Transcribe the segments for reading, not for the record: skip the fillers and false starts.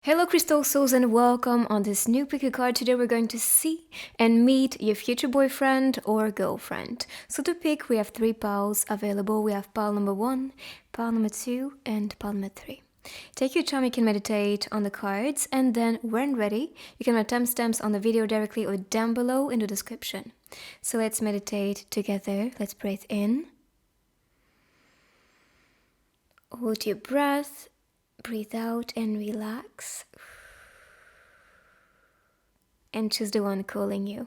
Hello crystal souls and welcome on this new pick a card. Today we're going to see and meet your future boyfriend or girlfriend. So to pick we have 3 piles available. We have pile number 1, pile number 2 and pile number 3. Take your time, you can meditate on the cards and then when ready you can add timestamps on the video directly or down below in the description. So let's meditate together. Let's breathe in. Hold your breath. Breathe out and relax. And choose the one calling you.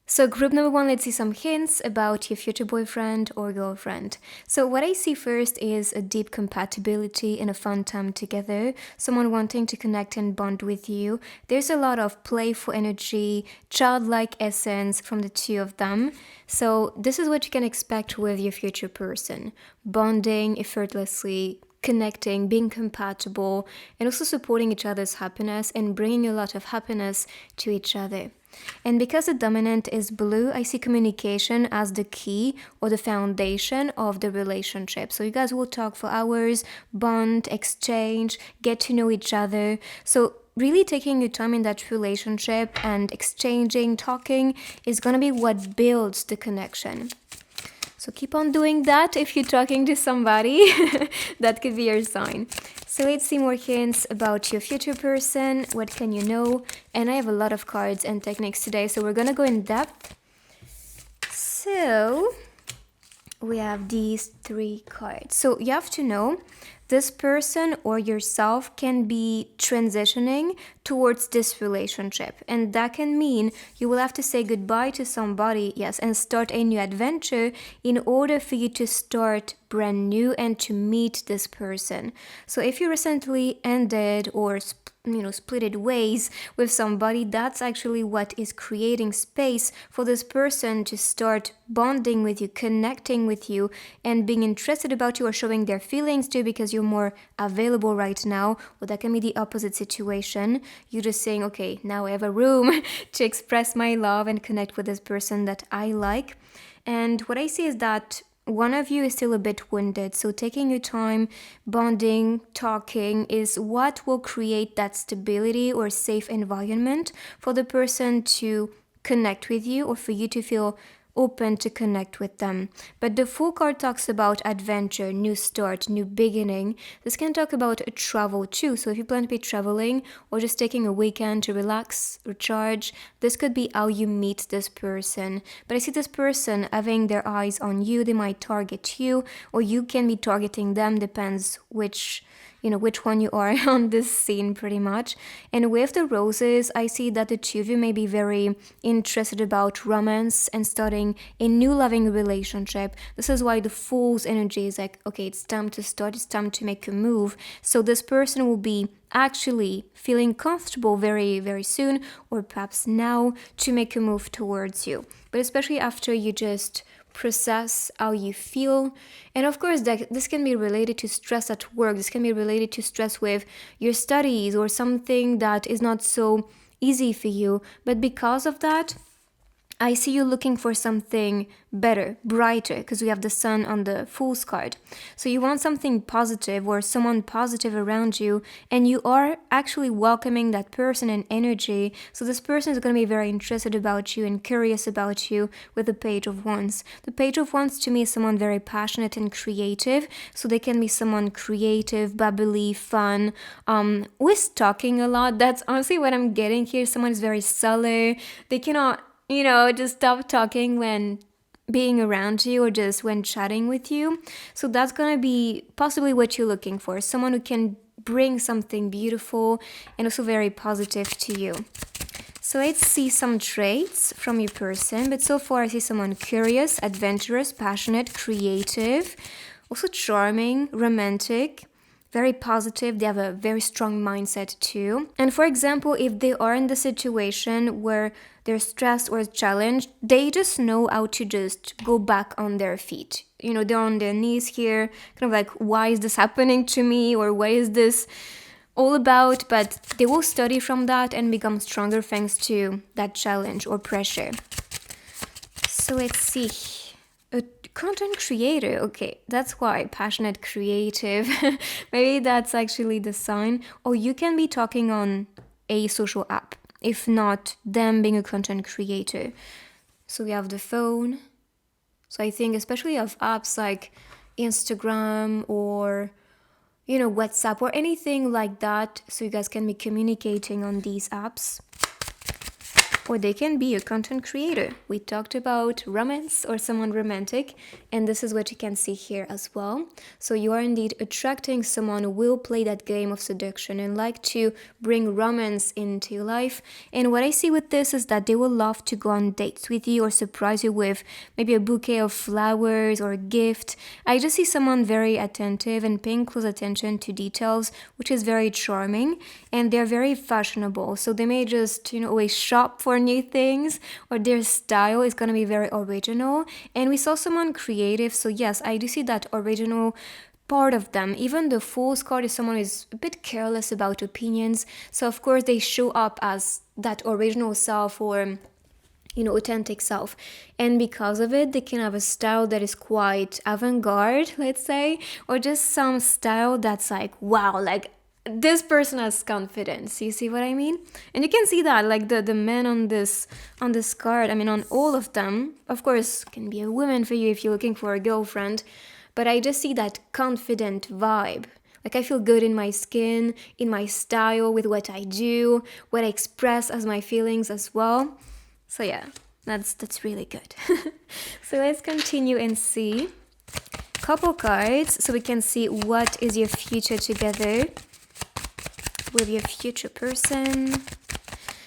So group number 1, let's see some hints about your future boyfriend or girlfriend. So what I see first is a deep compatibility and a fun time together. Someone wanting to connect and bond with you. There's a lot of playful energy, childlike essence from the two of them. So this is what you can expect with your future person. Bonding effortlessly, connecting, being compatible, and also supporting each other's happiness and bringing a lot of happiness to each other. And because the dominant is blue, I see communication as the key or the foundation of the relationship. So you guys will talk for hours, bond, exchange, get to know each other. So really taking your time in that relationship and exchanging, talking is going to be what builds the connection. So keep on doing that if you're talking to somebody. That could be your sign. So let's see more hints about your future person. What can you know? And I have a lot of cards and techniques today, so we're gonna go in depth. So we have these 3 cards. So you have to know this person or yourself can be transitioning towards this relationship. And that can mean you will have to say goodbye to somebody, yes, and start a new adventure in order for you to start brand new and to meet this person. So if you recently ended or splitted ways with somebody, that's actually what is creating space for this person to start bonding with you, connecting with you, and being interested about you or showing their feelings too because you're more available right now. Or that can be the opposite situation. You're just saying, okay, now I have a room to express my love and connect with this person that I like. And what I see is that one of you is still a bit wounded, so taking your time, bonding, talking is what will create that stability or safe environment for the person to connect with you or for you to feel open to connect with them. But the full card talks about adventure, new start, new beginning. This can talk about a travel too. So if you plan to be traveling or just taking a weekend to relax, recharge, this could be how you meet this person. But I see this person having their eyes on you. They might target you or you can be targeting them, depends which one you are on this scene pretty much. And with the roses, I see that the two of you may be very interested about romance and starting a new loving relationship. This is why the Fool's energy is like, okay, it's time to start, it's time to make a move. So this person will be actually feeling comfortable very, very soon or perhaps now to make a move towards you. But especially after you just process how you feel. And of course this can be related to stress at work. This can be related to stress with your studies or something that is not so easy for you. But because of that, I see you looking for something better, brighter, because we have the sun on the Fool's card. So you want something positive or someone positive around you, and you are actually welcoming that person and energy. So this person is going to be very interested about you and curious about you with the Page of Wands. The Page of Wands to me is someone very passionate and creative. So they can be someone creative, bubbly, fun, who is talking a lot. That's honestly what I'm getting here. Someone is very sullen. They cannot just stop talking when being around you or just when chatting with you. So that's gonna be possibly what you're looking for. Someone who can bring something beautiful and also very positive to you. So let's see some traits from your person. But so far I see someone curious, adventurous, passionate, creative, also charming, romantic, very positive. They have a very strong mindset too. And for example, if they are in the situation where they're stressed or challenged, they just know how to just go back on their feet. They're on their knees here, kind of like, why is this happening to me? Or what is this all about? But they will study from that and become stronger thanks to that challenge or pressure. So let's see. Content creator, okay, that's why passionate, creative. Maybe that's actually the sign. Or you can be talking on a social app, if not them being a content creator. So we have the phone. So I think especially of apps like Instagram or WhatsApp or anything like that, so you guys can be communicating on these apps. Or they can be a content creator. We talked about romance or someone romantic, and this is what you can see here as well. So you are indeed attracting someone who will play that game of seduction and like to bring romance into your life. And what I see with this is that they will love to go on dates with you or surprise you with maybe a bouquet of flowers or a gift. I just see someone very attentive and paying close attention to details, which is very charming, and they're very fashionable. So they may just, always shop for new things, or their style is going to be very original. And we saw someone creative, so yes, I do see that original part of them. Even the Fool's card is someone who is a bit careless about opinions, so of course they show up as that original self or authentic self, and because of it they can have a style that is quite avant-garde, let's say, or just some style that's like, wow, like this person has confidence. You see what I mean? And you can see that like the men on this card, I mean on all of them, of course can be a woman for you if you're looking for a girlfriend, but I just see that confident vibe. Like I feel good in my skin, in my style, with what I do, what I express as my feelings as well. So yeah, that's really good. So let's continue and see couple cards so we can see what is your future together with your future person.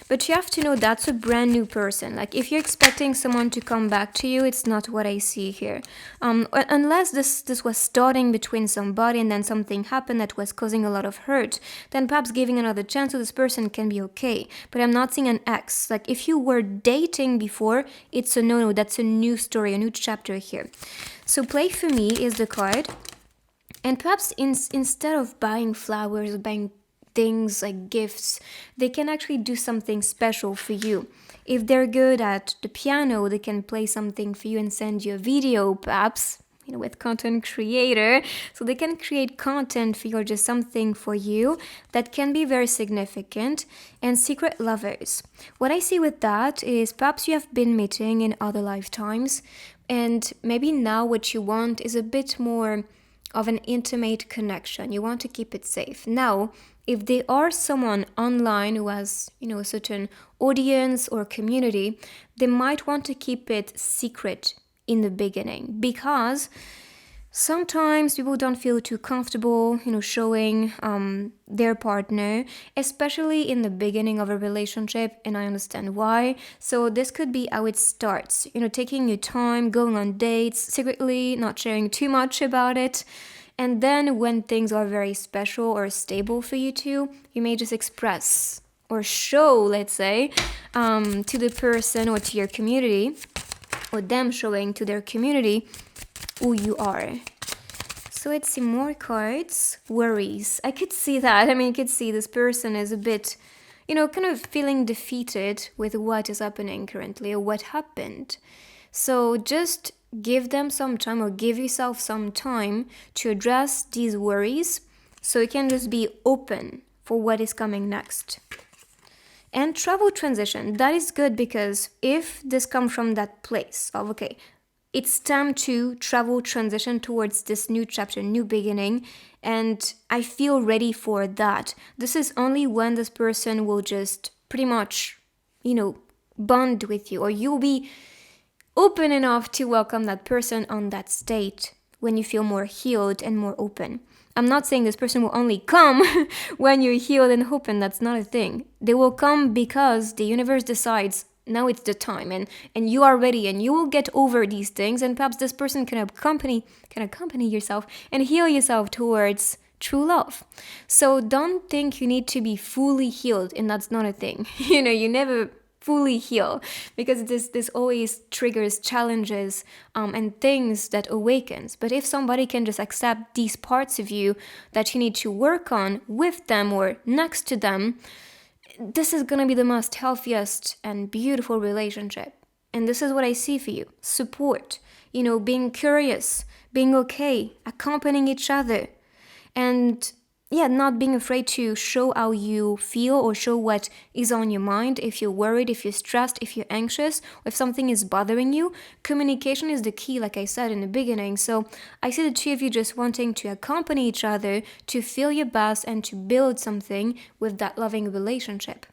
But you have to know that's a brand new person. Like if you're expecting someone to come back to you, it's not what I see here. Unless this was starting between somebody and then something happened that was causing a lot of hurt, then perhaps giving another chance to this person can be okay. But I'm not seeing an ex. Like if you were dating before, it's a no-no. That's a new story, a new chapter here. So play for me is the card. And perhaps instead of buying flowers, buying things like gifts, they can actually do something special for you. If they're good at the piano, they can play something for you and send you a video, perhaps, with content creator. So they can create content for you or just something for you that can be very significant. And secret lovers. What I see with that is perhaps you have been meeting in other lifetimes, and maybe now what you want is a bit more of an intimate connection. You want to keep it safe. Now, if they are someone online who has, a certain audience or community, they might want to keep it secret in the beginning, because sometimes people don't feel too comfortable, showing their partner, especially in the beginning of a relationship, and I understand why. So this could be how it starts, taking your time, going on dates secretly, not sharing too much about it. And then when things are very special or stable for you two, you may just express or show, let's say, to the person or to your community, or them showing to their community who you are. So let's see more cards. Worries. I could see that. I mean, you could see this person is a bit, kind of feeling defeated with what is happening currently or what happened. So just give them some time, or give yourself some time to address these worries so you can just be open for what is coming next. And travel transition, that is good, because if this comes from that place of, okay, it's time to travel transition towards this new chapter, new beginning, and I feel ready for that. This is only when this person will just pretty much, bond with you, or you'll be open enough to welcome that person on that state when you feel more healed and more open. I'm not saying this person will only come when you're healed and open. That's not a thing. They will come because the universe decides now it's the time, and you are ready, and you will get over these things, and perhaps this person can accompany yourself and heal yourself towards true love. So don't think you need to be fully healed, and that's not a thing. You never fully heal, because this always triggers challenges and things that awakens. But if somebody can just accept these parts of you that you need to work on with them or next to them, this is going to be the most healthiest and beautiful relationship. And this is what I see for you. Support. being curious, being okay, accompanying each other. And yeah, not being afraid to show how you feel or show what is on your mind. If you're worried, if you're stressed, if you're anxious, or if something is bothering you, communication is the key, like I said in the beginning. So I see the two of you just wanting to accompany each other, to feel your best, and to build something with that loving relationship.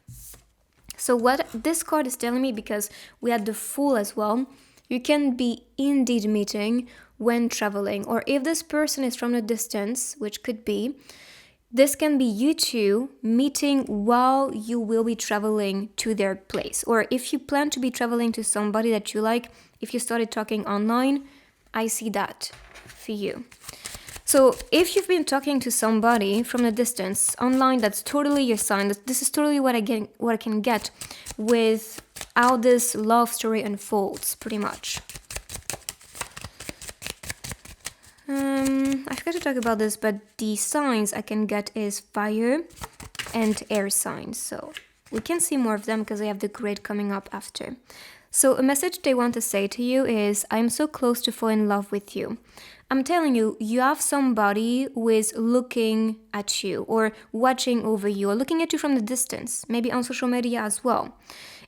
So what this card is telling me, because we had the Fool as well, you can be indeed meeting when traveling, or if this person is from a distance, which could be, this can be you two meeting while you will be traveling to their place. Or if you plan to be traveling to somebody that you like, if you started talking online, I see that for you. So if you've been talking to somebody from a distance online, that's totally your sign. This is totally what I can get with how this love story unfolds, pretty much. I forgot to talk about this, but the signs I can get is fire and air signs. So we can see more of them because I have the grid coming up after. So a message they want to say to you is, I'm so close to fall in love with you. I'm telling you, you have somebody who is looking at you or watching over you or looking at you from the distance, maybe on social media as well.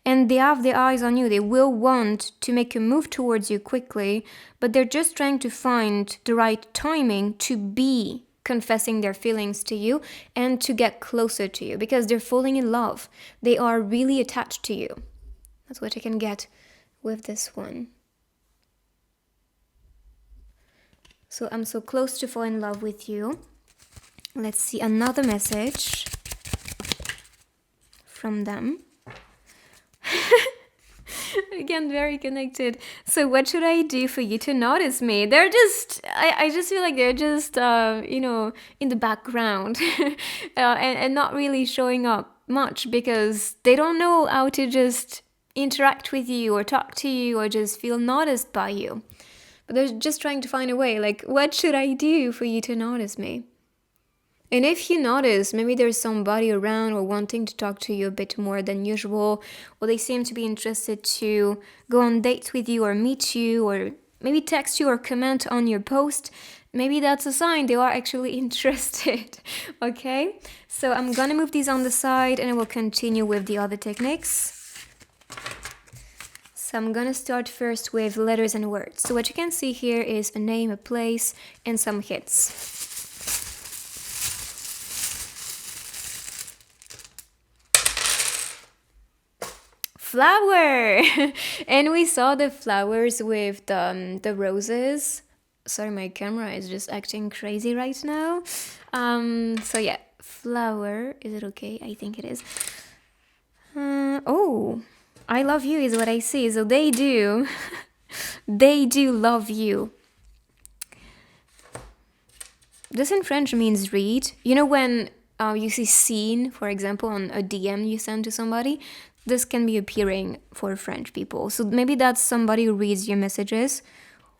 And they have their eyes on you. They will want to make a move towards you quickly, but they're just trying to find the right timing to be confessing their feelings to you and to get closer to you because they're falling in love. They are really attached to you. That's what I can get with this one. So I'm so close to fall in love with you. Let's see another message from them. Again, very connected. So what should I do for you to notice me? They're just, I just feel like they're just, in the background and not really showing up much because they don't know how to just interact with you or talk to you or just feel noticed by you. But they're just trying to find a way, like, what should I do for you to notice me? And if you notice, maybe there's somebody around or wanting to talk to you a bit more than usual, or they seem to be interested to go on dates with you or meet you, or maybe text you or comment on your post, maybe that's a sign they are actually interested, okay? So I'm gonna move these on the side and I will continue with the other techniques. So I'm gonna start first with letters and words. So what you can see here is a name, a place, and some hits. Flower. And we saw the flowers with the roses. Sorry, my camera is just acting crazy right now. So yeah, flower. Is it okay? I think it is. Oh, I love you is what I see. So they do. They do love you. This in French means read. You know when you see seen, for example, on a DM you send to somebody? This can be appearing for French people. So maybe that's somebody who reads your messages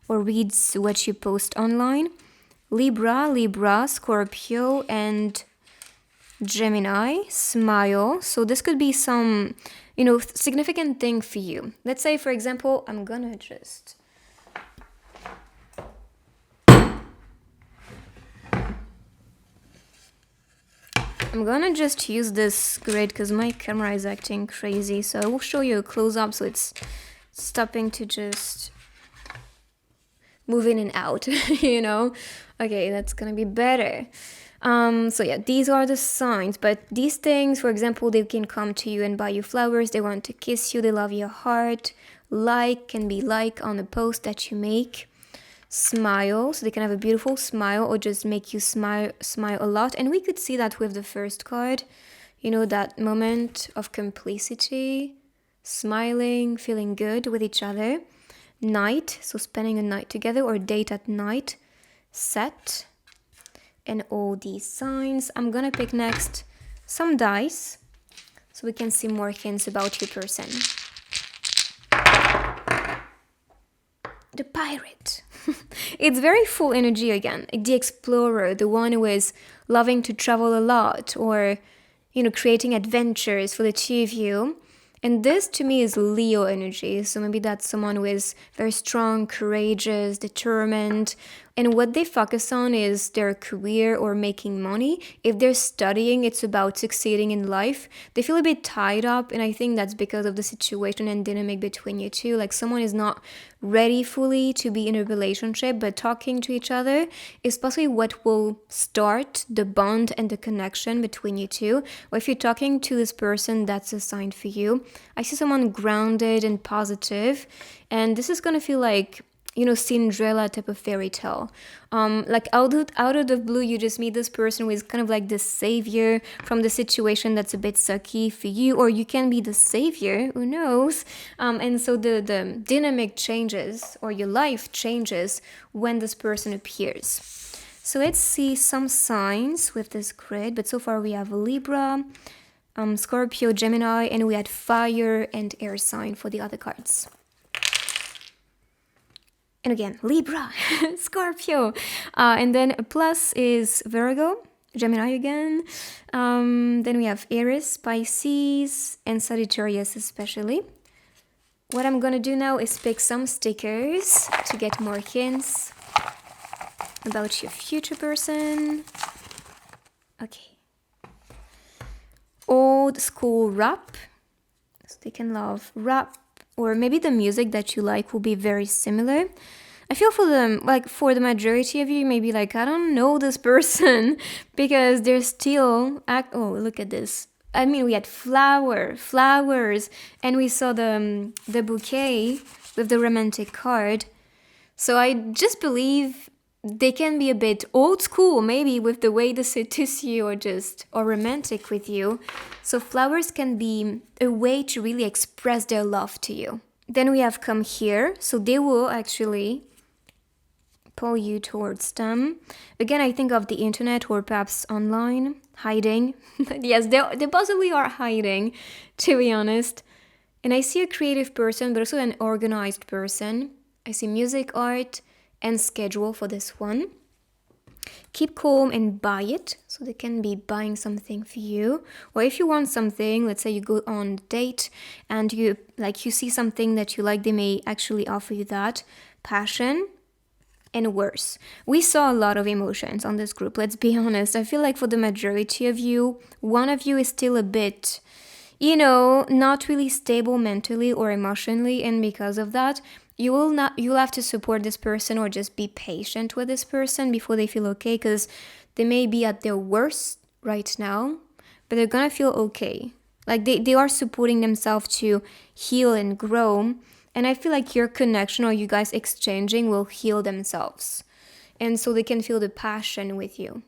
or reads what you post online. Libra, Scorpio, and Gemini, smile. So this could be some, significant thing for you. Let's say, for example, I'm gonna just... I'm gonna just use this grid because my camera is acting crazy. So I will show you a close-up so it's stopping to just move in and out, Okay, that's gonna be better. So yeah, these are the signs. But these things, for example, they can come to you and buy you flowers. They want to kiss you. They love your heart. Like can be like on a post that you make. Smile, so they can have a beautiful smile or just make you smile a lot. And we could see that with the first card, that moment of complicity, smiling, feeling good with each other. Night, so spending a night together or date at night. Set, and all these signs. I'm gonna pick next some dice so we can see more hints about your person. The pirate. It's very full energy again. The explorer, the one who is loving to travel a lot or, creating adventures for the two of you. And this to me is Leo energy. So maybe that's someone who is very strong, courageous, determined. And what they focus on is their career or making money. If they're studying, it's about succeeding in life. They feel a bit tied up. And I think that's because of the situation and dynamic between you two. Like someone is not ready fully to be in a relationship, but talking to each other is possibly what will start the bond and the connection between you two. Or if you're talking to this person, that's a sign for you. I see someone grounded and positive, and this is gonna feel like, you know, Cinderella type of fairy tale. Like out of the blue, you just meet this person who is kind of like the savior from the situation that's a bit sucky for you, or you can be the savior, who knows? And so the dynamic changes, or your life changes when this person appears. So let's see some signs with this grid. But so far we have Libra, Scorpio, Gemini, and we had fire and air sign for the other cards. And again, Libra, Scorpio. And then a plus is Virgo, Gemini again. Then we have Aries, Pisces, and Sagittarius especially. What I'm going to do now is pick some stickers to get more hints about your future person. Okay. Old school rap. So they can love rap. Or maybe the music that you like will be very similar. I feel for them, like for the majority of you, maybe like, I don't know this person because they're still oh, look at this. I mean, we had flowers, and we saw the bouquet with the romantic card. So I just believe they can be a bit old school, maybe with the way they seduce you or romantic with you. So flowers can be a way to really express their love to you. Then we have come here. So they will actually pull you towards them. Again, I think of the internet or perhaps online, hiding. Yes, they possibly are hiding, to be honest. And I see a creative person, but also an organized person. I see music, art, and schedule for this one. Keep calm and buy it. So they can be buying something for you. Or if you want something, let's say you go on a date and you see something that you like, they may actually offer you that. Passion and worse. We saw a lot of emotions on this group, let's be honest. I feel like for the majority of you, one of you is still a bit, not really stable mentally or emotionally, and because of that, you'll have to support this person or just be patient with this person before they feel okay, because they may be at their worst right now, but they're gonna feel okay. Like they are supporting themselves to heal and grow, and I feel like your connection or you guys exchanging will heal themselves, and so they can feel the passion with you.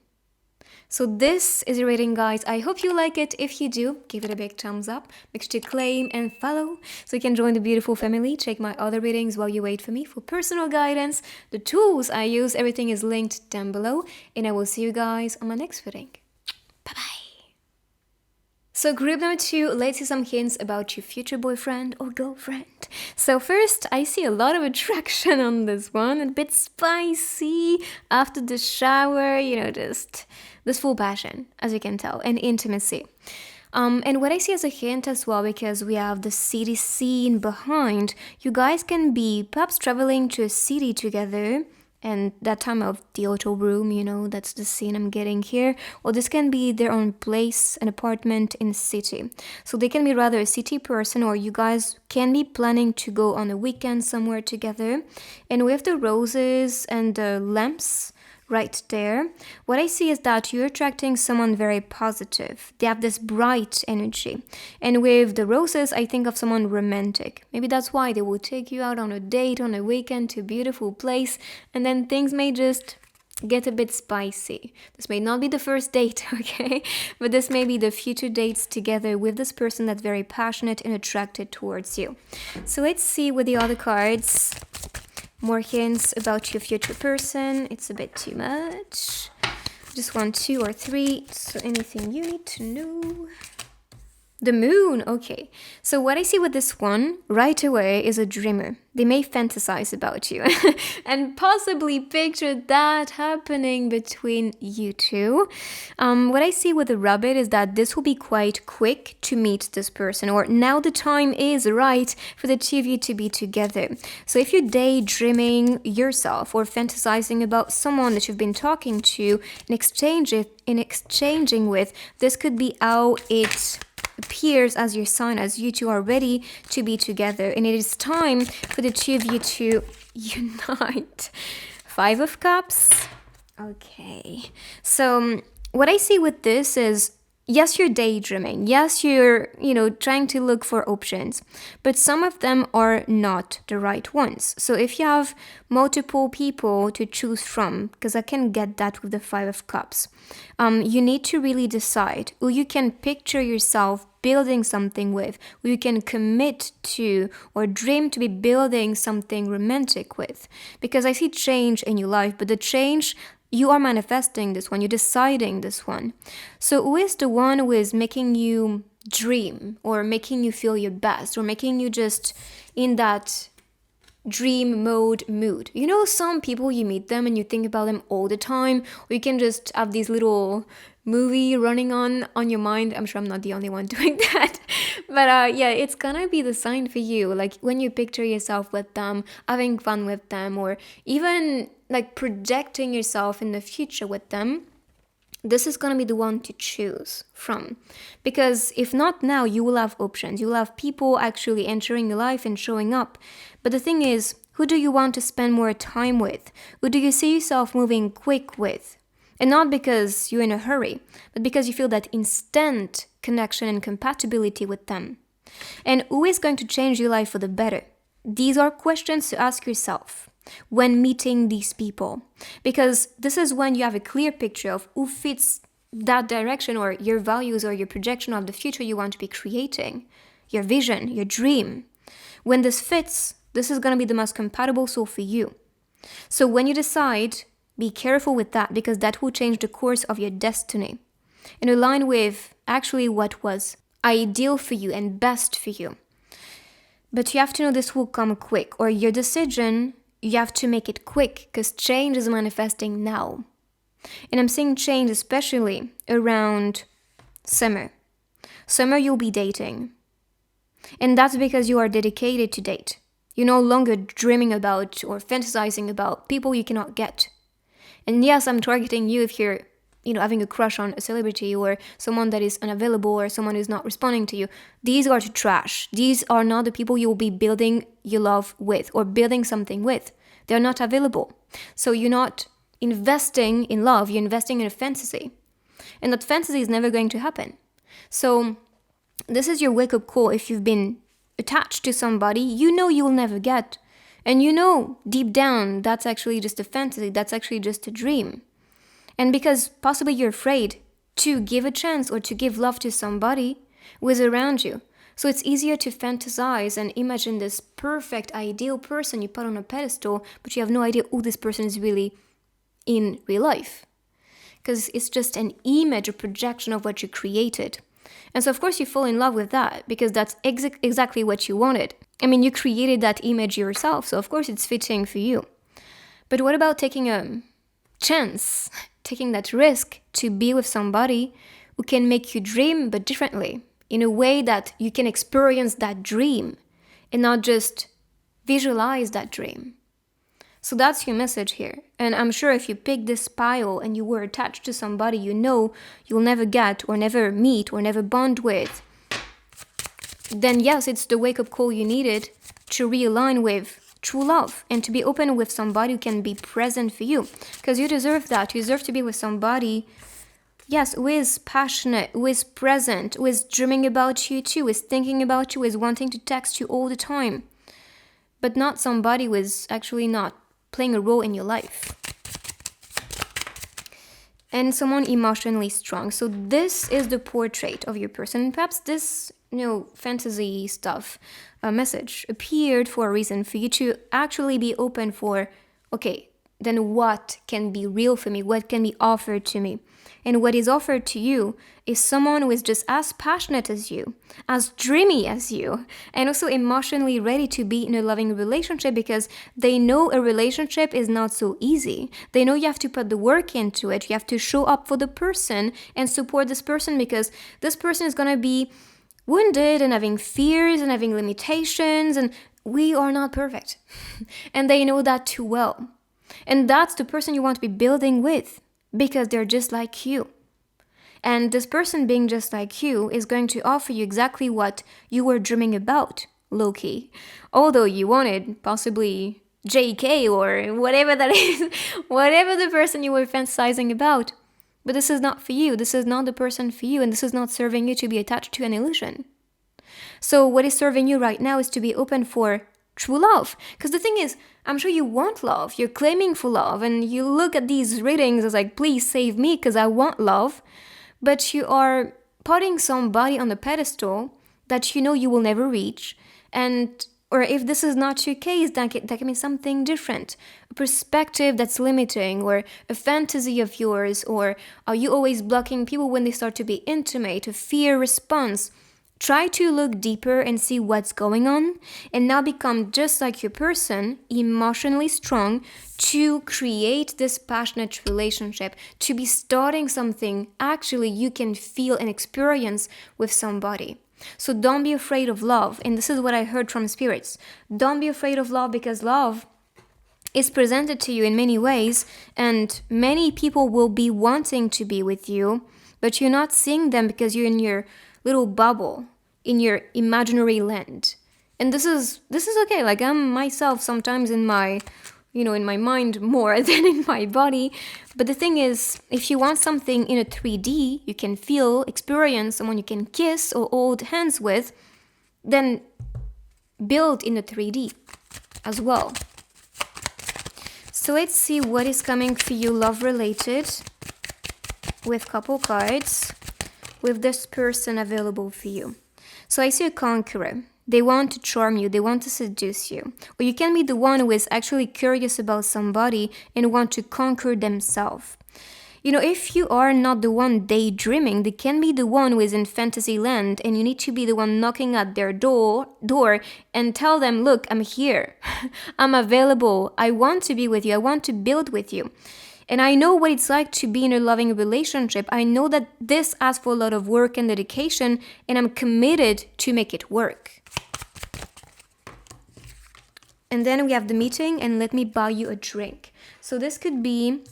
So this is a reading, guys. I hope you like it. If you do, give it a big thumbs up. Make sure to claim and follow so you can join the beautiful family. Check my other readings while you wait for me for personal guidance. The tools I use, everything is linked down below. And I will see you guys on my next reading. Bye-bye. So group number 2, let's see some hints about your future boyfriend or girlfriend. So first, I see a lot of attraction on this one. A bit spicy after the shower, just this full passion, as you can tell, and intimacy. And what I see as a hint as well, because we have the city scene behind, you guys can be perhaps traveling to a city together, and that time of the hotel room, that's the scene I'm getting here. Or this can be their own place, an apartment in a city. So they can be rather a city person, or you guys can be planning to go on a weekend somewhere together. And with the roses and the lamps right there, what I see is that you're attracting someone very positive. They have this bright energy. And with the roses, I think of someone romantic. Maybe that's why they will take you out on a date on a weekend to a beautiful place, and then things may just get a bit spicy. This may not be the first date, okay? But this may be the future dates together with this person that's very passionate and attracted towards you. So let's see with the other cards. More hints about your future person. It's a bit too much. Just want 2 or 3. So anything you need to know. The moon, okay. So what I see with this one right away is a dreamer. They may fantasize about you and possibly picture that happening between you two. What I see with the rabbit is that this will be quite quick to meet this person, or now the time is right for the two of you to be together. So if you're daydreaming yourself or fantasizing about someone that you've been talking to in exchanging with, this could be how it appears as your sign, as you two are ready to be together, and it is time for the two of you to unite. Five of Cups. Okay, so what I see with this is, yes, you're daydreaming, yes, you're trying to look for options, but some of them are not the right ones. So if you have multiple people to choose from, because I can get that with the Five of Cups, you need to really decide who you can picture yourself building something with, who you can commit to or dream to be building something romantic with. Because I see change in your life, but the change, you are manifesting this one, you're deciding this one. So who is the one who is making you dream, or making you feel your best, or making you just in that dream mood? Some people, you meet them and you think about them all the time, or you can just have these little movie running on your mind. I'm sure I'm not the only one doing that. But yeah, it's gonna be the sign for you. Like when you picture yourself with them, having fun with them, or even like projecting yourself in the future with them, this is going to be the one to choose from. Because if not now, you will have options. You will have people actually entering your life and showing up. But the thing is, who do you want to spend more time with? Who do you see yourself moving quick with? And not because you're in a hurry, but because you feel that instant connection and compatibility with them. And who is going to change your life for the better? These are questions to ask yourself when meeting these people, because this is when you have a clear picture of who fits that direction, or your values, or your projection of the future you want to be creating, your vision, your dream. When this fits, this is going to be the most compatible soul for you. So when you decide, be careful with that, because that will change the course of your destiny and align with actually what was ideal for you and best for you. But you have to know this will come quick, or your decision, you have to make it quick, because change is manifesting now. And I'm seeing change especially around summer. Summer, you'll be dating. And that's because you are dedicated to date. You're no longer dreaming about or fantasizing about people you cannot get. And yes, I'm targeting you if you're, having a crush on a celebrity, or someone that is unavailable, or someone who's not responding to you. These are trash. These are not the people you will be building your love with, or building something with. They're not available. So you're not investing in love, you're investing in a fantasy. And that fantasy is never going to happen. So this is your wake-up call. If you've been attached to somebody you'll never get. And deep down, that's actually just a fantasy. That's actually just a dream. And because possibly you're afraid to give a chance or to give love to somebody who is around you. So it's easier to fantasize and imagine this perfect, ideal person you put on a pedestal, but you have no idea who this person is really in real life. Because it's just an image or projection of what you created. And so of course you fall in love with that, because that's exactly what you wanted. I mean, you created that image yourself, so of course it's fitting for you. But what about taking a chance, taking that risk to be with somebody who can make you dream, but differently, in a way that you can experience that dream and not just visualize that dream? So that's your message here. And I'm sure if you pick this pile and you were attached to somebody you'll never get, or never meet, or never bond with, then yes, it's the wake-up call you needed to realign with true love and to be open with somebody who can be present for you. Because you deserve that. You deserve to be with somebody, yes, who is passionate, who is present, who is dreaming about you too, who is thinking about you, who is wanting to text you all the time. But not somebody who is actually not playing a role in your life. And someone emotionally strong. So this is the portrait of your person. Perhaps this, fantasy stuff, message appeared for a reason, for you to actually be open for, okay, then what can be real for me? What can be offered to me? And what is offered to you is someone who is just as passionate as you, as dreamy as you, and also emotionally ready to be in a loving relationship, because they know a relationship is not so easy. They know you have to put the work into it. You have to show up for the person and support this person, because this person is going to be wounded and having fears and having limitations, and we are not perfect. And they know that too well. And that's the person you want to be building with, because they're just like you. And this person being just like you is going to offer you exactly what you were dreaming about, low-key. Although you wanted possibly JK or whatever that is, whatever the person you were fantasizing about. But this is not for you. This is not the person for you, and this is not serving you to be attached to an illusion. So what is serving you right now is to be open for true love. Because the thing is, I'm sure you want love. You're claiming for love, and you look at these readings as like, please save me because I want love. But you are putting somebody on a pedestal that you know you will never reach. And or if this is not your case, that can be something different. A perspective that's limiting, or a fantasy of yours, or are you always blocking people when they start to be intimate, a fear response? Try to look deeper and see what's going on, and now become just like your person, emotionally strong, to create this passionate relationship, to be starting something actually you can feel and experience with somebody. So don't be afraid of love. And this is what I heard from spirits. Don't be afraid of love, because love is presented to you in many ways, and many people will be wanting to be with you, but you're not seeing them because you're in your little bubble, in your imaginary land. And this is okay. Like, I'm myself sometimes in my mind more than in my body. But the thing is, if you want something in a 3D, you can feel, experience, someone you can kiss or hold hands with, then build in a 3D as well. So let's see what is coming for you love related with couple cards, with this person available for you. So I see a conqueror. They want to charm you, they want to seduce you. Or you can be the one who is actually curious about somebody and want to conquer themselves. If you are not the one daydreaming, they can be the one who is in fantasy land, and you need to be the one knocking at their door and tell them, look, I'm here. I'm available. I want to be with you. I want to build with you. And I know what it's like to be in a loving relationship. I know that this asks for a lot of work and dedication, and I'm committed to make it work. And then we have the meeting, and let me buy you a drink. So this could be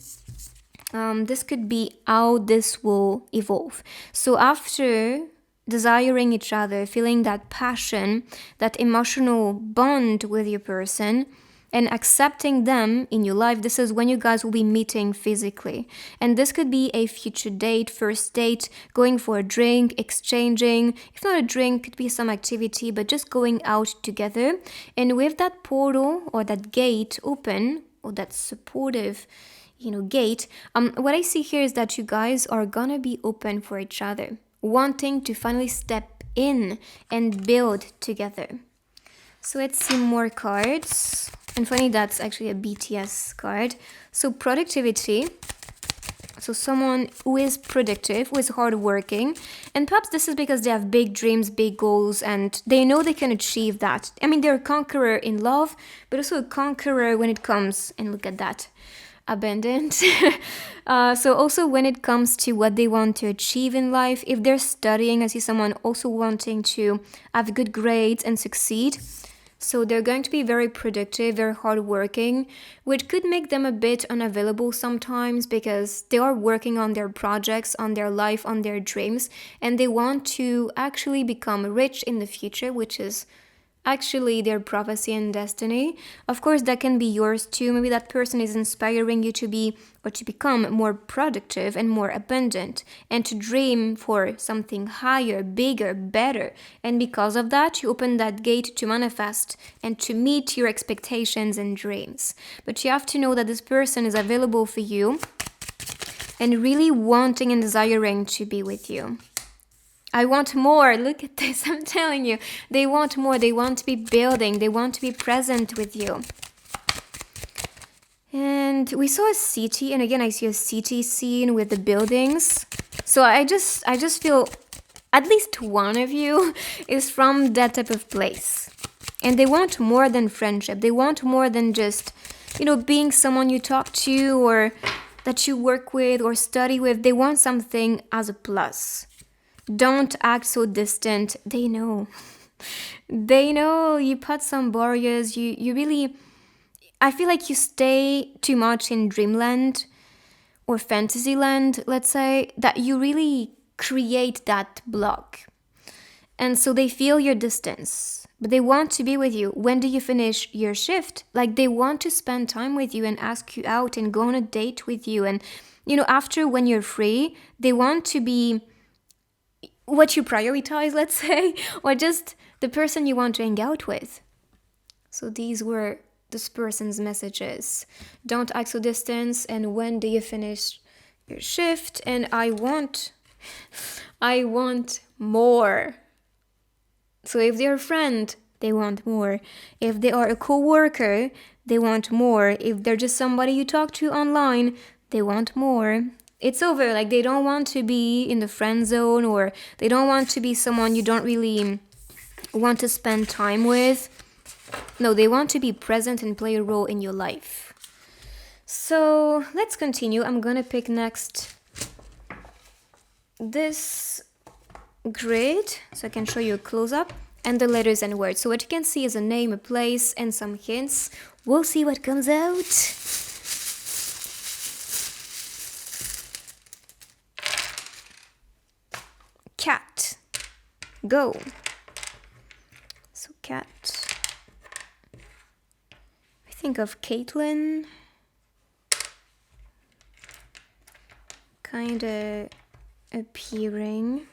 how this will evolve. So after desiring each other, feeling that passion, that emotional bond with your person, and accepting them in your life, this is when you guys will be meeting physically. And this could be a future date, first date, going for a drink, exchanging. If not a drink, could be some activity, but just going out together. And with that portal or that gate open, or that supportive gate, what I see here is that you guys are gonna be open for each other, wanting to finally step in and build together. So let's see more cards. And funny, that's actually a BTS card. So productivity. So someone who is productive, who is hardworking. And perhaps this is because they have big dreams, big goals, and they know they can achieve that. I mean, they're a conqueror in love, but also a conqueror when it comes, and look at that, abundant. So also when it comes to what they want to achieve in life, if they're studying, I see someone also wanting to have good grades and succeed. So they're going to be very productive, very hardworking, which could make them a bit unavailable sometimes because they are working on their projects, on their life, on their dreams, and they want to actually become rich in the future, which is actually their prophecy and destiny. Of course, that can be yours too. Maybe that person is inspiring you to be or to become more productive and more abundant, and to dream for something higher, bigger, better. And because of that, you open that gate to manifest and to meet your expectations and dreams. But you have to know that this person is available for you and really wanting and desiring to be with you. I want more. Look at this. I'm telling you. They want more. They want to be building. They want to be present with you. And we saw a city, and again I see a city scene with the buildings. So I just feel at least one of you is from that type of place. And they want more than friendship. They want more than just, being someone you talk to or that you work with or study with. They want something as a plus. Don't act so distant. They know. They know you put some barriers. You really, I feel like you stay too much in dreamland or fantasyland, let's say, that you really create that block. And so they feel your distance, but they want to be with you. When do you finish your shift? Like they want to spend time with you and ask you out and go on a date with you. And, after when you're free, they want to be what you prioritize, let's say, or just the person you want to hang out with. So these were this person's messages. Don't act so distant, and when do you finish your shift? And I want more. So if they're a friend, they want more. If they are a co-worker, they want more. If they're just somebody you talk to online, they want more. It's over. Like they don't want to be in the friend zone, or they don't want to be someone you don't really want to spend time with. No, they want to be present and play a role in your life. So let's continue. I'm gonna pick next this grid so I can show you a close-up, and the letters and words. So what you can see is a name, a place, and some hints. We'll see what comes out. Cat. Go. So cat. I think of Caitlin. Kinda appearing.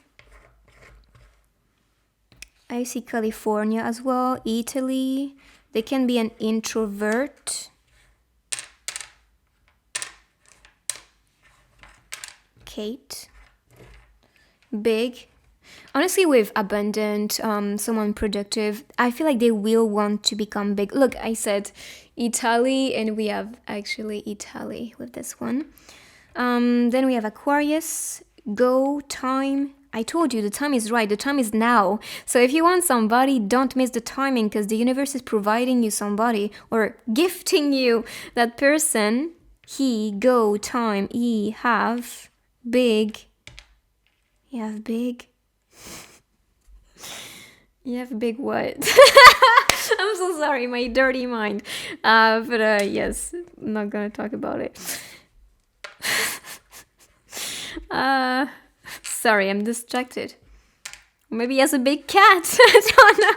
I see California as well, Italy. They can be an introvert. Kate. Big. Honestly, with abundant, someone productive, I feel like they will want to become big. Look, I said Italy, and we have actually Italy with this one. Then we have Aquarius. Go, time. I told you the time is right. The time is now. So if you want somebody, don't miss the timing, because the universe is providing you somebody or gifting you that person. He, go, time, he, have, big. You have big. You have big what? I'm so sorry, my dirty mind. But yes, I'm not gonna talk about it. Sorry, I'm distracted. Maybe he has a big cat. I don't know.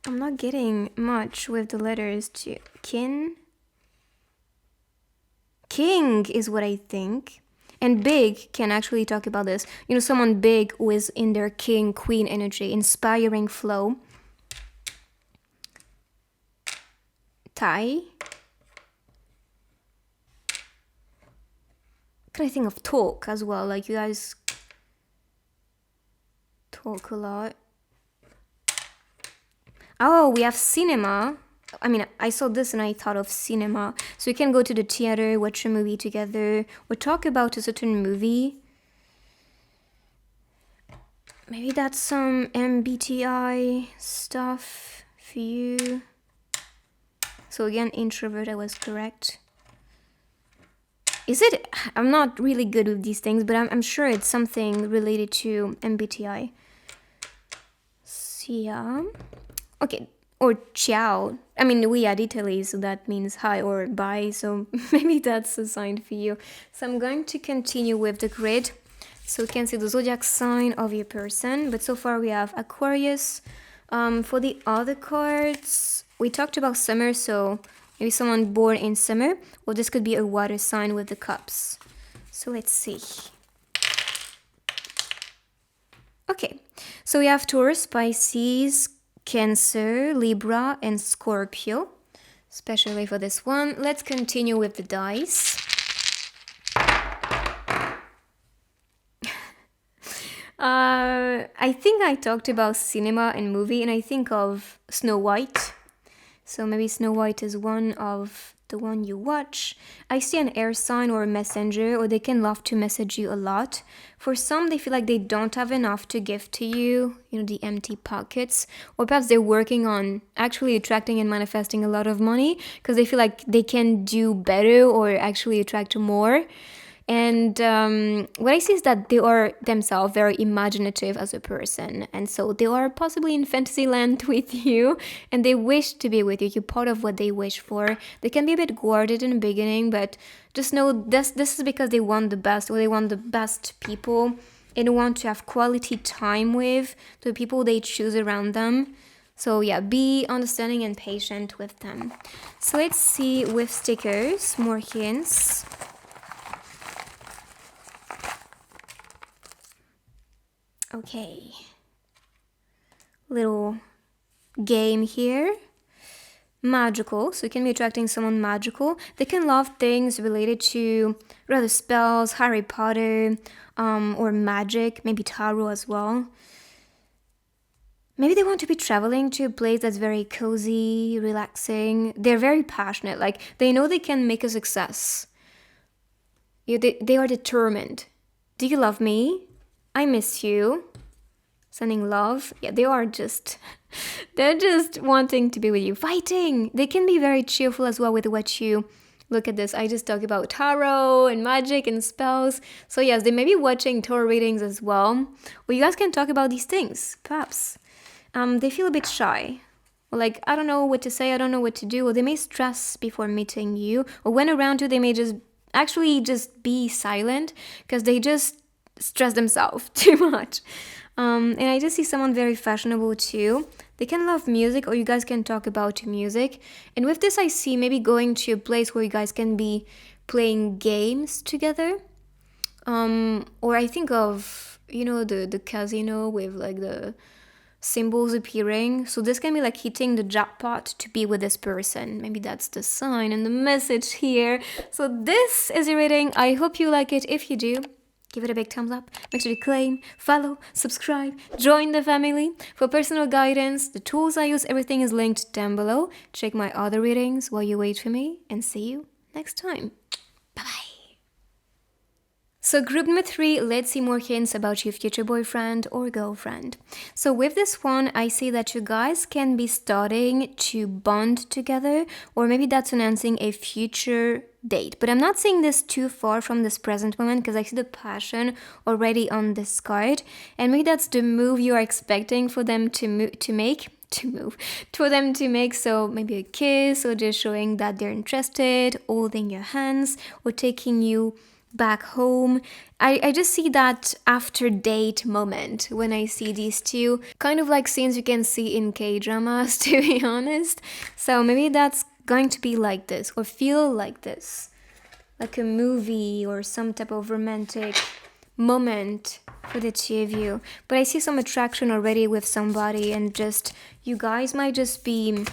I'm not getting much with the letters to kin. King is what I think. And big can actually talk about this. Someone big who is in their king, queen energy, inspiring flow. Tai. Can I think of talk as well? Like you guys talk a lot. Oh, we have cinema. I mean, I saw this and I thought of cinema. So we can go to the theater, watch a movie together, or talk about a certain movie. Maybe that's some MBTI stuff for you. So again, introvert, I was correct. Is it? I'm not really good with these things, but I'm sure it's something related to MBTI. Sia. Okay. Or ciao. I mean, we had Italy, so that means hi or bye. So maybe that's a sign for you. So I'm going to continue with the grid. So you can see the zodiac sign of your person. But so far we have Aquarius. For the other cards, we talked about summer. So maybe someone born in summer. Or this could be a water sign with the cups. So let's see. Okay. So we have Taurus, Pisces, Cancer, Libra, and Scorpio, especially for this one. Let's continue with the dice. I think I talked about cinema and movie, and I think of Snow White. So maybe Snow White is one of the one you watch. I see an air sign or a messenger, or they can love to message you a lot. For some, they feel like they don't have enough to give to you, the empty pockets. Or perhaps they're working on actually attracting and manifesting a lot of money because they feel like they can do better or actually attract more. And what I see is that they are themselves very imaginative as a person. And so they are possibly in fantasy land with you and they wish to be with you. You're part of what they wish for. They can be a bit guarded in the beginning, but just know this is because they want the best, or they want the best people and want to have quality time with the people they choose around them. So yeah, be understanding and patient with them. So let's see with stickers, more hints. Okay, little game here. Magical, so you can be attracting someone magical. They can love things related to rather spells, Harry Potter, or magic, maybe tarot as well. Maybe they want to be traveling to a place that's very cozy, relaxing. They're very passionate, like they know they can make a success. They are determined. Do you love me? I miss you. Sending love. Yeah, they're just wanting to be with you. Fighting. They can be very cheerful as well with what you look at this. I just talked about tarot and magic and spells. So yes, they may be watching tarot readings as well. Or you guys can talk about these things, perhaps. They feel a bit shy. Or like, I don't know what to say, I don't know what to do. Or they may stress before meeting you. Or when around you, they may just be silent because they just stress themselves too much. And I just see someone very fashionable too. They can love music, or you guys can talk about music. And with this, I see maybe going to a place where you guys can be playing games together. Or I think of, the casino with like the symbols appearing. So this can be like hitting the jackpot to be with this person. Maybe that's the sign and the message here. So this is your reading. I hope you like it. If you do, give it a big thumbs up. Make sure you claim, follow, subscribe, join the family. For personal guidance, the tools I use, everything is linked down below. Check my other readings while you wait for me, and see you next time. Bye-bye. So group number 3, let's see more hints about your future boyfriend or girlfriend. So with this one, I see that you guys can be starting to bond together, or maybe that's announcing a future date. But I'm not seeing this too far from this present moment because I see the passion already on this card. And maybe that's the move you are expecting for them to make. So maybe a kiss, or just showing that they're interested, holding your hands, or taking you back home. I just see that after date moment when I see these two, kind of like scenes you can see in K-dramas, to be honest. So maybe that's going to be like this, or feel like this, like a movie or some type of romantic moment for the two of you. But I see some attraction already with somebody, and just you guys might just be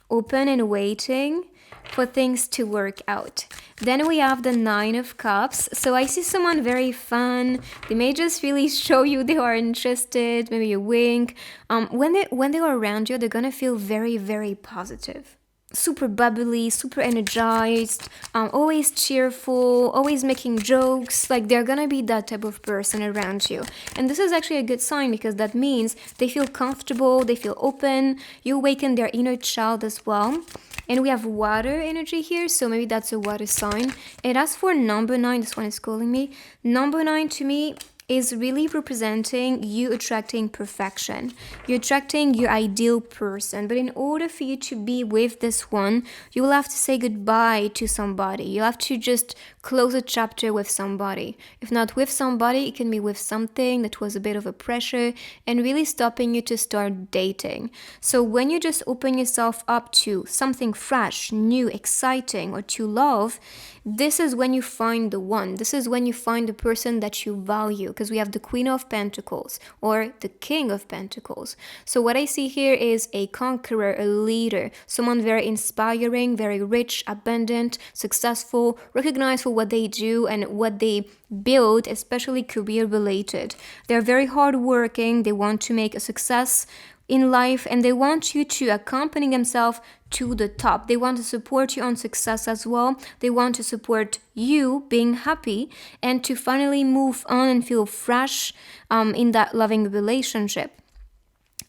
open and waiting for things to work out. Then we have the 9 of Cups. So I see someone very fun. They may just really show you they are interested, maybe a wink. When they are around you, they're gonna feel very, very positive. Super bubbly, super energized, always cheerful, always making jokes. Like they're gonna be that type of person around you. And this is actually a good sign because that means they feel comfortable, they feel open. You awaken their inner child as well. And we have water energy here, so maybe that's a water sign. And as for number 9, this one is calling me. Number 9 to me is really representing you attracting perfection. You're attracting your ideal person. But in order for you to be with this one, you will have to say goodbye to somebody. You'll have to just close a chapter with somebody. If not with somebody, it can be with something that was a bit of a pressure and really stopping you to start dating. So when you just open yourself up to something fresh, new, exciting, or to love, this is when you find the one. This is when you find the person that you value, because we have the Queen of Pentacles or the King of Pentacles. So what I see here is a conqueror, a leader, someone very inspiring, very rich, abundant, successful, recognized for what they do and what they build, especially career related. They're very hardworking. They want to make a success in life, and they want you to accompany themselves to the top. They want to support you on success as well. They want to support you being happy and to finally move on and feel fresh in that loving relationship.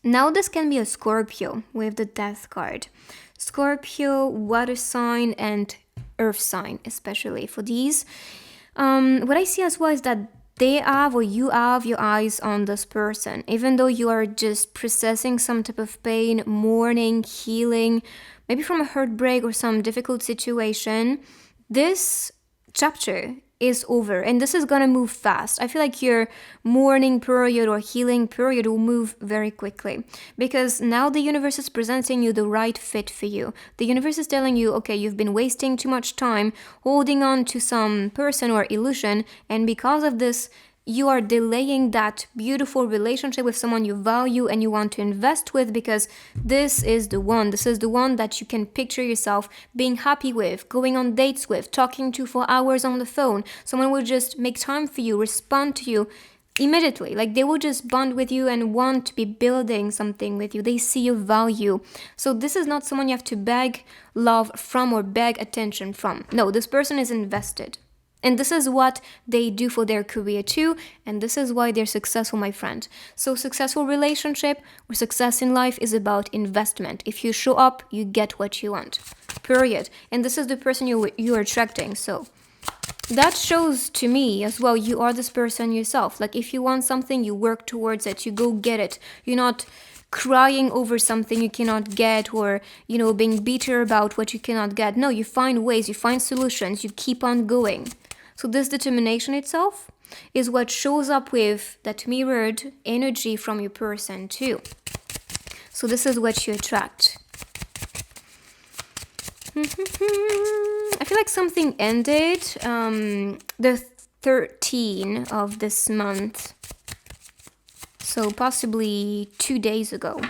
Now this can be a Scorpio with the Death card. Scorpio, water sign, and earth sign, especially for these. What I see as well is that they have or you have your eyes on this person, even though you are just processing some type of pain, mourning, healing, maybe from a heartbreak or some difficult situation. This chapter is over and this is gonna move fast. I feel like your mourning period or healing period will move very quickly because now the universe is presenting you the right fit for you. The universe is telling you, okay, you've been wasting too much time holding on to some person or illusion, and because of this, you are delaying that beautiful relationship with someone you value and you want to invest with, because this is the one. This is the one that you can picture yourself being happy with, going on dates with, talking to for hours on the phone. Someone will just make time for you, respond to you immediately. Like they will just bond with you and want to be building something with you. They see your value. So this is not someone you have to beg love from or beg attention from. No, this person is invested. And this is what they do for their career too, and this is why they're successful, my friend. So successful relationship or success in life is about investment. If you show up, you get what you want, period. And this is the person you're attracting. So that shows to me as well, you are this person yourself. Like if you want something, you work towards it, you go get it. You're not crying over something you cannot get, or being bitter about what you cannot get. No, you find ways, you find solutions, you keep on going. So this determination itself is what shows up with that mirrored energy from your person too. So this is what you attract. I feel like something ended the 13th of this month. So possibly 2 days ago.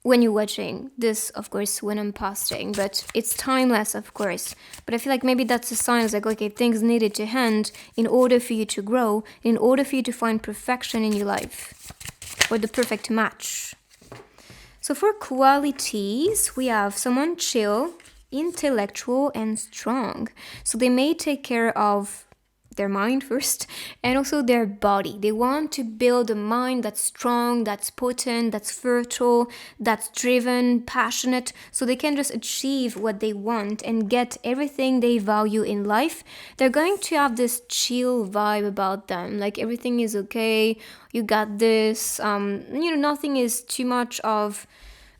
When you're watching this, of course, when I'm posting, but it's timeless, of course. But I feel like maybe that's a sign, like, okay, things needed to end in order for you to grow, in order for you to find perfection in your life, or the perfect match. So for qualities, we have someone chill, intellectual, and strong. So they may take care of their mind first and also their body. They want to build a mind that's strong, that's potent, that's fertile, that's driven, passionate, so they can just achieve what they want and get everything they value in life. They're going to have this chill vibe about them, like everything is okay, you got this, nothing is too much of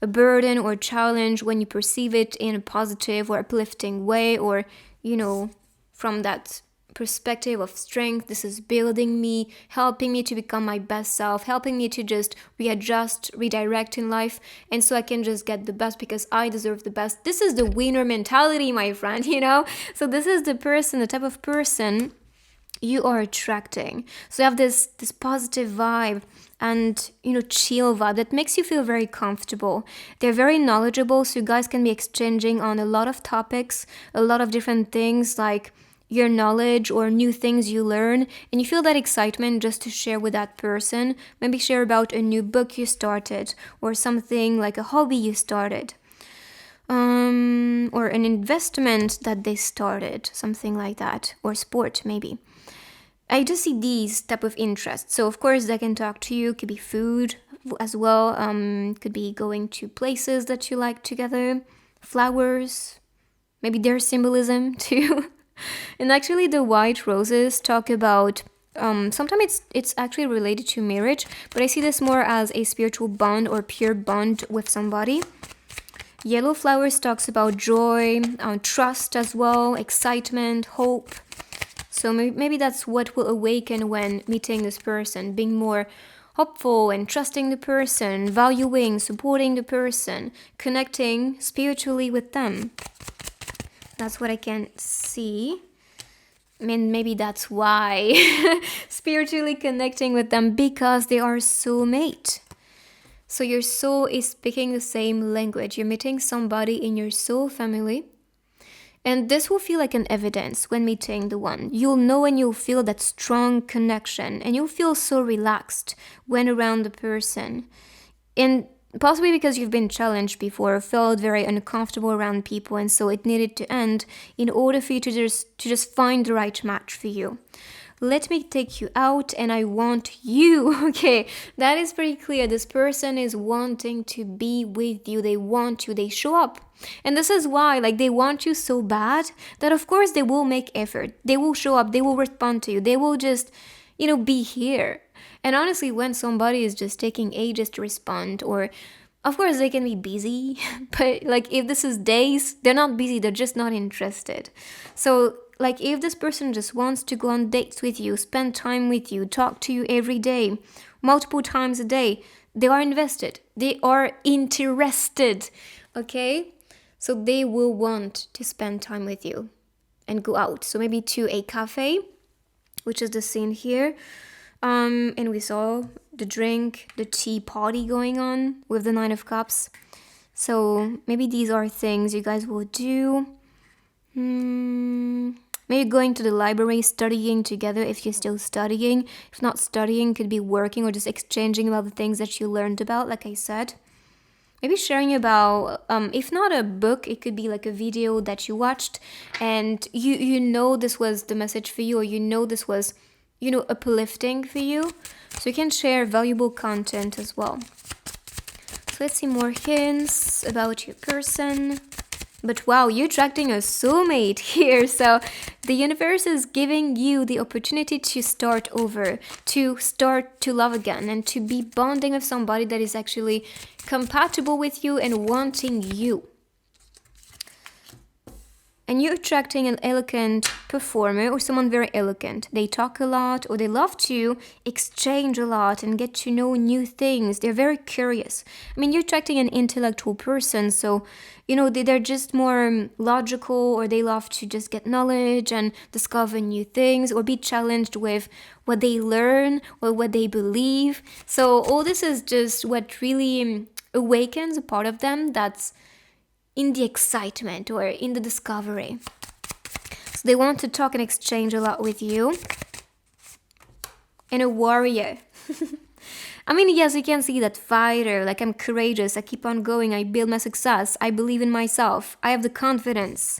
a burden or challenge when you perceive it in a positive or uplifting way, or from that perspective of strength. This is building me, helping me to become my best self, helping me to just readjust, redirect in life, and so I can just get the best because I deserve the best. This is the winner mentality, my friend, So this is the type of person you are attracting. So you have this positive vibe and chill vibe that makes you feel very comfortable. They're very knowledgeable, so you guys can be exchanging on a lot of topics, a lot of different things, like your knowledge or new things you learn, and you feel that excitement just to share with that person. Maybe share about a new book you started, or something like a hobby you started, or an investment that they started, something like that, or sport maybe. I just see these type of interests. So of course they can talk to you, could be food as well, could be going to places that you like together, flowers, maybe their symbolism too. And actually the white roses talk about, sometimes it's actually related to marriage, but I see this more as a spiritual bond or pure bond with somebody. Yellow flowers talks about joy, trust as well, excitement, hope. So maybe that's what will awaken when meeting this person, being more hopeful and trusting the person, valuing, supporting the person, connecting spiritually with them. That's what I can see. I mean, maybe that's why spiritually connecting with them, because they are soulmate. So your soul is speaking the same language. You're meeting somebody in your soul family. And this will feel like an evidence when meeting the one. You'll know and you'll feel that strong connection. And you'll feel so relaxed when around the person. And possibly because you've been challenged before, felt very uncomfortable around people, and so it needed to end in order for you to just find the right match for you. Let me take you out and I want you. Okay, that is pretty clear. This person is wanting to be with you. They want you. They show up. And this is why, like, they want you so bad that, of course, they will make effort. They will show up. They will respond to you. They will just, be here. And honestly, when somebody is just taking ages to respond, or of course they can be busy, but like if this is days, they're not busy, they're just not interested. So like if this person just wants to go on dates with you, spend time with you, talk to you every day, multiple times a day, they are invested. They are interested. Okay? So they will want to spend time with you and go out. So maybe to a cafe, which is the scene here. And we saw the drink, the tea party going on with the Nine of Cups. So maybe these are things you guys will do. Maybe going to the library, studying together if you're still studying. If not studying, could be working or just exchanging about the things that you learned about, like I said. Maybe sharing about, if not a book, it could be like a video that you watched and you know this was the message for you, or you know this was, uplifting for you. So you can share valuable content as well. So let's see more hints about your person. But wow, you're attracting a soulmate here. So the universe is giving you the opportunity to start over, to start to love again, and to be bonding with somebody that is actually compatible with you and wanting you. And you're attracting an eloquent performer or someone very eloquent. They talk a lot, or they love to exchange a lot and get to know new things. They're very curious. I mean, you're attracting an intellectual person, so, they're just more logical, or they love to just get knowledge and discover new things, or be challenged with what they learn or what they believe. So all this is just what really awakens a part of them that's in the excitement or in the discovery. So they want to talk and exchange a lot with you. And a warrior. I mean, yes, you can see that fighter, like I'm courageous, I keep on going, I build my success, I believe in myself, I have the confidence.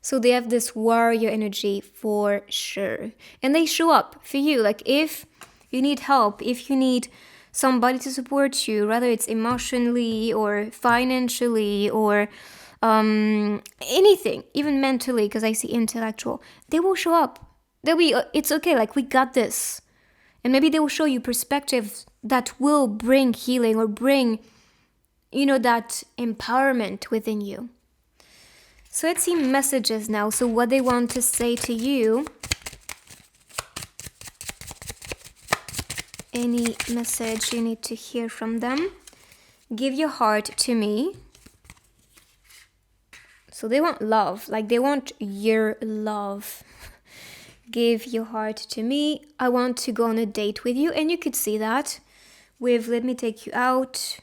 So they have this warrior energy for sure. And they show up for you. Like if you need help, if you need somebody to support you, whether it's emotionally or financially or anything, even mentally, because I see intellectual, they will show up. They'll be, it's okay, like we got this. And maybe they will show you perspectives that will bring healing or bring, that empowerment within you. So let's see messages now. So what they want to say to you. Any message you need to hear from them. Give your heart to me. So they want love, like they want your love. Give your heart to me. I want to go on a date with you. And you could see that with let me take you out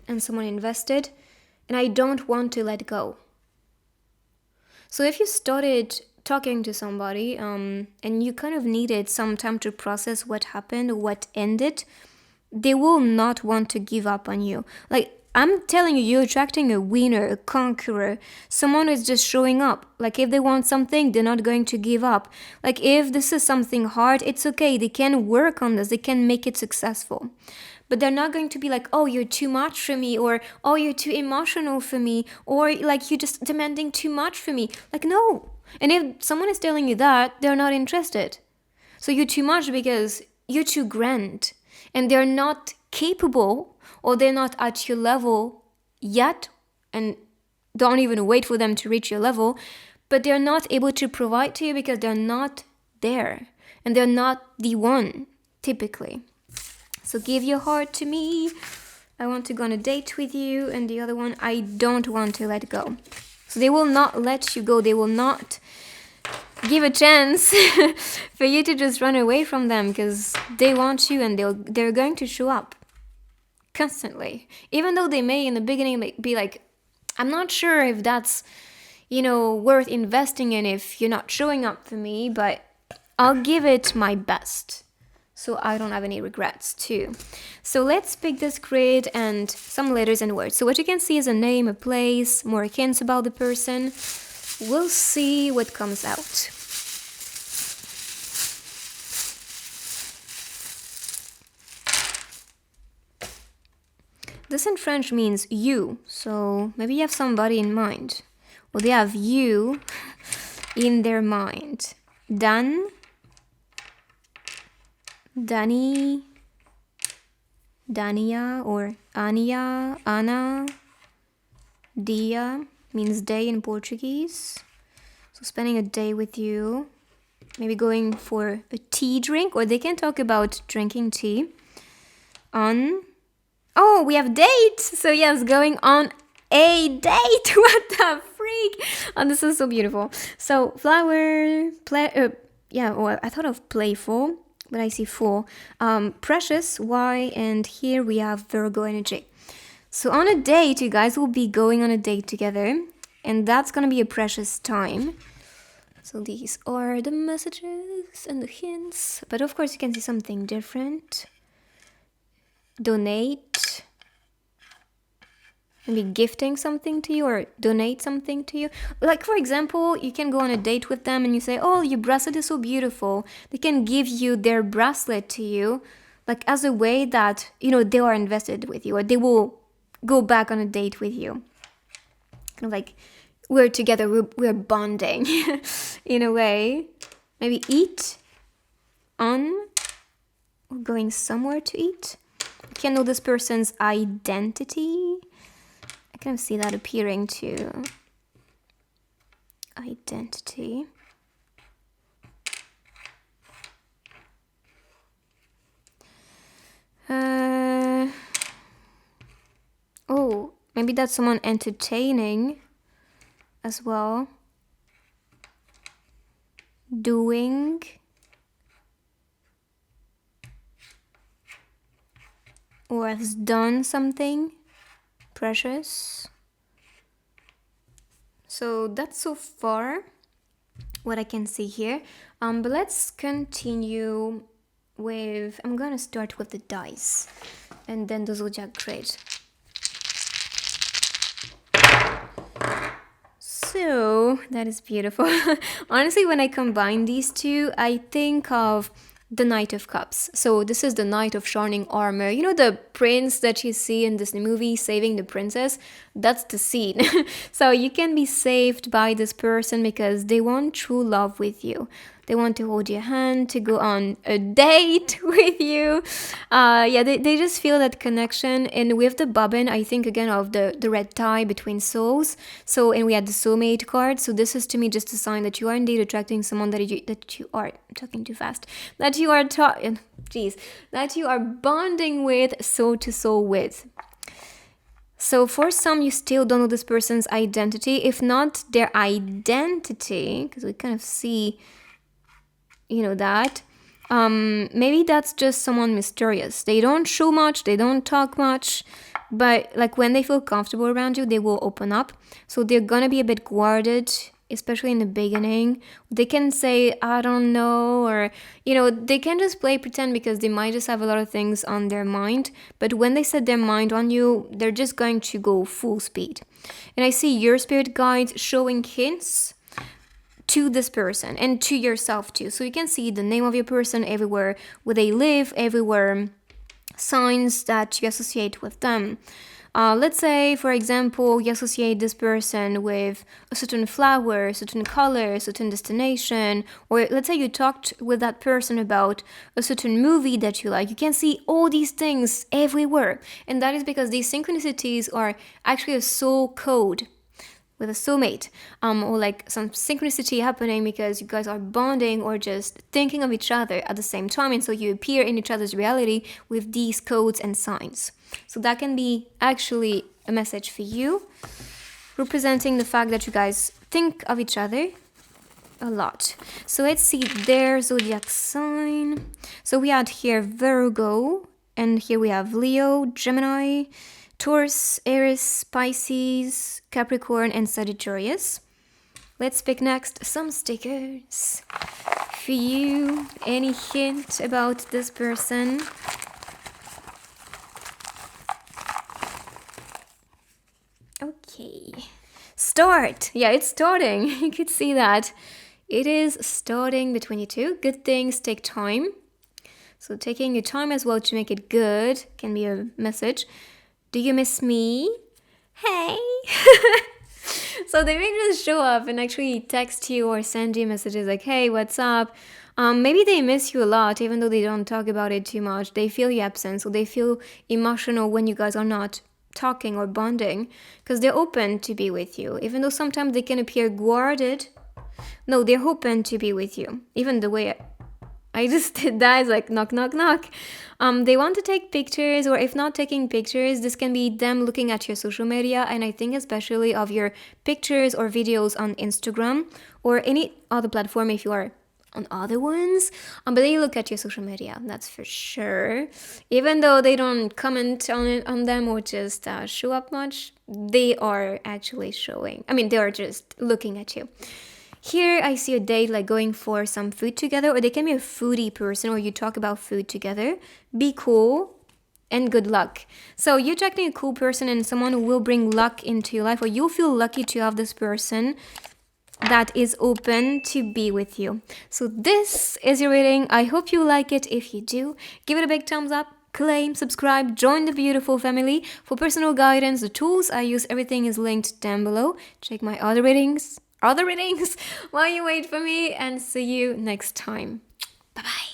and someone invested. And I don't want to let go. So if you started talking to somebody and you kind of needed some time to process what happened or what ended, they will not want to give up on you. Like I'm telling you, you're attracting a winner, a conqueror, someone who is just showing up. Like if they want something, they're not going to give up. Like if this is something hard, it's okay. They can work on this. They can make it successful. But they're not going to be like, oh, you're too much for me, or oh, you're too emotional for me, or like you're just demanding too much for me. Like, no. And if someone is telling you that, they're not interested. So you're too much because you're too grand. And they're not capable, or they're not at your level yet, and don't even wait for them to reach your level, but they're not able to provide to you because they're not there. And they're not the one, typically. So give your heart to me. I want to go on a date with you. And the other one, I don't want to let go. So they will not let you go. They will not give a chance for you to just run away from them, because they want you and they're going to show up constantly. Even though they may in the beginning be like, I'm not sure if that's, worth investing in if you're not showing up for me, but I'll give it my best. So I don't have any regrets too. So let's pick this grid and some letters and words. So what you can see is a name, a place, more hints about the person. We'll see what comes out. This in French means you, so maybe you have somebody in mind. Or they have you in their mind. Dan, Dani, Dania, or Ania, Ana, Dia means day in Portuguese. So spending a day with you. Maybe going for a tea drink, or they can talk about drinking tea. On. Oh, we have date. So yes, going on a date. What the freak? Oh, this is so beautiful. So flower, I thought of playful, but I see full. Precious, Y, and here we have Virgo energy. So on a date, you guys will be going on a date together, and that's gonna be a precious time. So these are the messages and the hints, but of course you can see something different. Donate, maybe gifting something to you or donate something to you. Like for example, you can go on a date with them and you say, oh, your bracelet is so beautiful. They can give you their bracelet to you, like as a way that, you know, they are invested with you, or they will go back on a date with you. Kind of like we're together, we're bonding in a way. Maybe eat, on, or going somewhere to eat. You can know this person's identity. I kind of see that appearing too. Identity. Oh, maybe that's someone entertaining as well. Doing. Or has done something precious. So that's so far what I can see here. But let's continue with, I'm gonna start with the dice and then the zodiac grid. So that is beautiful. Honestly, when I combine these two, I think of the Knight of Cups. So this is the Knight of Shining Armor. You know the prince that you see in Disney movie saving the princess? That's the scene. So you can be saved by this person because they want true love with you. They want to hold your hand, to go on a date with you. They just feel that connection. And with the bobbin, I think again of the red tie between souls. So, and we had the soulmate card. So this is to me just a sign that you are indeed attracting someone that you are talking too fast. That you are bonding with, soul to soul with. So for some, you still don't know this person's identity. If not their identity, because we kind of see, you know, that maybe that's just someone mysterious. They don't show much, they don't talk much, but like when they feel comfortable around you, they will open up. So they're gonna be a bit guarded, especially in the beginning. They can say, I don't know, or, you know, they can just play pretend because they might just have a lot of things on their mind. But when they set their mind on you, they're just going to go full speed. And I see your spirit guides showing hints to this person and to yourself too. So you can see the name of your person everywhere, where they live, everywhere, signs that you associate with them. Let's say, for example, you associate this person with a certain flower, a certain color, a certain destination, or let's say you talked with that person about a certain movie that you like. You can see all these things everywhere. And that is because these synchronicities are actually a soul code with a soulmate, or like some synchronicity happening because you guys are bonding or just thinking of each other at the same time, and so you appear in each other's reality with these codes and signs. So that can be actually a message for you, representing the fact that you guys think of each other a lot. So let's see their zodiac sign. So we had here Virgo, and here we have Leo, Gemini, Taurus, Aries, Pisces, Capricorn, and Sagittarius. Let's pick next some stickers for you? Any hint about this person? Okay. Start. Yeah, it's starting. You could see that. It is starting between you two. Good things take time. So taking your time as well to make it good can be a message. Do you miss me? Hey. So they may just show up and actually text you or send you messages like, hey, what's up? Maybe they miss you a lot, even though they don't talk about it too much. They feel your absence, so they feel emotional when you guys are not talking or bonding, because they're open to be with you, even though sometimes they can appear guarded. No, they're open to be with you. Even the way I just did that is like knock, knock, knock. They want to take pictures, or if not taking pictures, this can be them looking at your social media, and I think especially of your pictures or videos on Instagram or any other platform if you are on other ones. But they look at your social media, that's for sure. Even though they don't comment on them or just show up much, they are actually showing. I mean, they are just looking at you. Here I see a date like going for some food together, or they can be a foodie person, or you talk about food together. Be cool and good luck. So you're attracting a cool person and someone who will bring luck into your life, or you'll feel lucky to have this person that is open to be with you. So this is your reading. I hope you like it. If you do, give it a big thumbs up. Claim, subscribe, join the beautiful family. For personal guidance, the tools I use, everything is linked down below. Check my other readings while you wait for me, and see you next time. Bye bye.